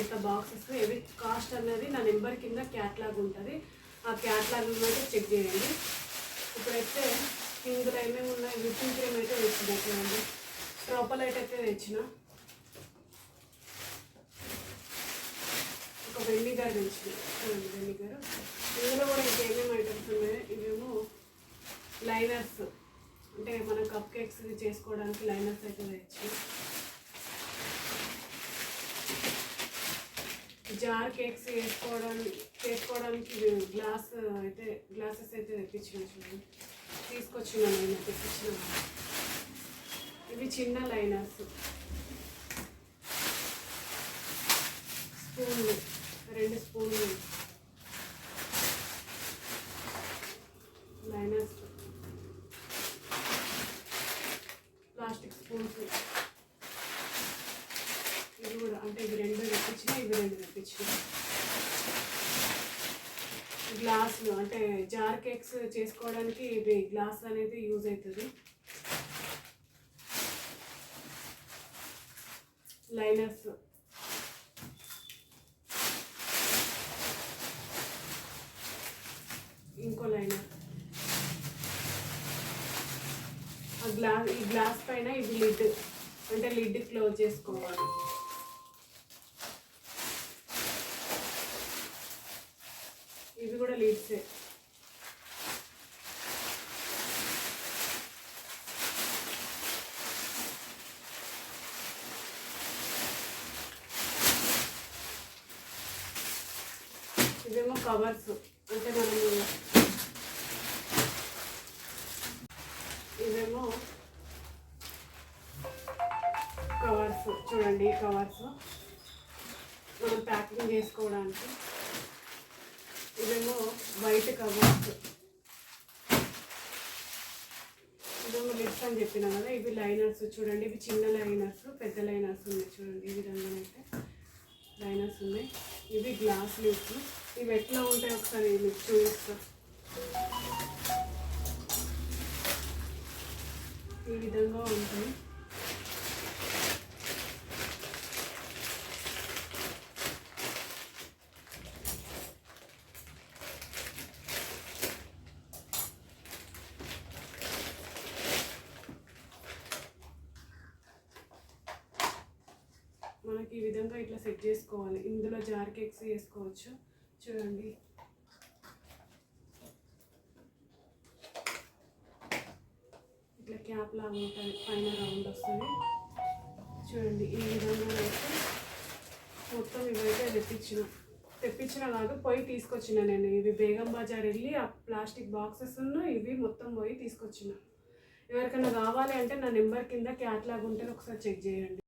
పెడతా బాక్సెస్. ఇవి కాస్ట్ అనేది నా నెంబర్ కింద క్యాట్లాగ్ ఉంటుంది, ఆ క్యాట్లాగ్ అయితే చెక్ చేయండి. ఇప్పుడైతే ఇందులో ఏమేమి ఉన్నాయి, విప్పింగ్ క్రీమ్ అయితే తెచ్చినట్లండి, ట్రోపలైట్ అయితే తెచ్చిన, ఒక వెనిగర్ తెచ్చిన, వెనిగర్. ఇందులో కూడా ఇంకేమేమి ఐటమ్స్ ఉన్నాయి, ఇవేమో లైనర్స్, అంటే మన కప్ కేక్స్ చేసుకోవడానికి లైనర్స్ అయితే తెచ్చిన, జార్ కేక్స్ చేసుకోవడానికి గ్లాసెస్ అయితే తెప్పించిన, చూడండి తీసుకొచ్చిన, నేను తెప్పించిన. ఇవి చిన్న లైనర్స్, స్పూన్లు 2 స్పూన్లు లైనర్స్, ప్లాస్టిక్ స్పూన్స్. ఇవి కూడా అంటే ఇవి 2 తెప్పించిన, ఇవి 2 తెప్పించిన. గ్లాసులు అంటే జార్ కేక్స్ చేసుకోవడానికి ఇవి గ్లాస్ అనేది యూజ్ అవుతుంది. లైనర్స్, ఇంకో లైనర్, ఈ గ్లాస్ పైన ఇది లిడ్, అంటే లిడ్ క్లోజ్ చేసుకోవాలి. ఇవి కూడా లిడ్సే. ఇవేమో కవర్స్, అంటే మనము ఇవేమో కవర్స్, చూడండి కవర్స్ మనం ప్యాకింగ్ చేసుకోవడానికి. ఇవేమో వైట్ కవర్స్, ఇవేమో లిడ్స్ అని చెప్పినా కదా. ఇవి లైనర్స్, చూడండి ఇవి చిన్న లైనర్స్, పెద్ద లైనర్స్ ఉన్నాయి, చూడండి ఈ విధంగా అయితే లైనర్స్ ఉన్నాయి. ఇవి గ్లాస్ లిడ్స్. ఇవి ఎట్లా ఉంటాయి ఒకసారి మీకు చూపిస్తా. ఈ విధంగా ఉంటాయి. మనకి ఈ విధంగా ఇట్లా సెట్ చేసుకోవాలి. ఇందులో జార్ కేక్స్ చేసుకోవచ్చు, చూడండి ఇట్లా క్యాప్ లాగా ఉంటుంది, పైన రౌండ్ వస్తుంది. చూడండి ఈ విధంగా అయితే మొత్తం ఇవైతే తెప్పించిన కాదు, పోయి తీసుకొచ్చిన నేను. ఇవి బేగం బజార్ వెళ్ళి ఆ ప్లాస్టిక్ బాక్సెస్ ఇవి మొత్తం పోయి తీసుకొచ్చిన. ఎవరికైనా కావాలి అంటే నా నెంబర్ కింద క్యాట్లాగ్ ఉంటే ఒకసారి చెక్ చేయండి.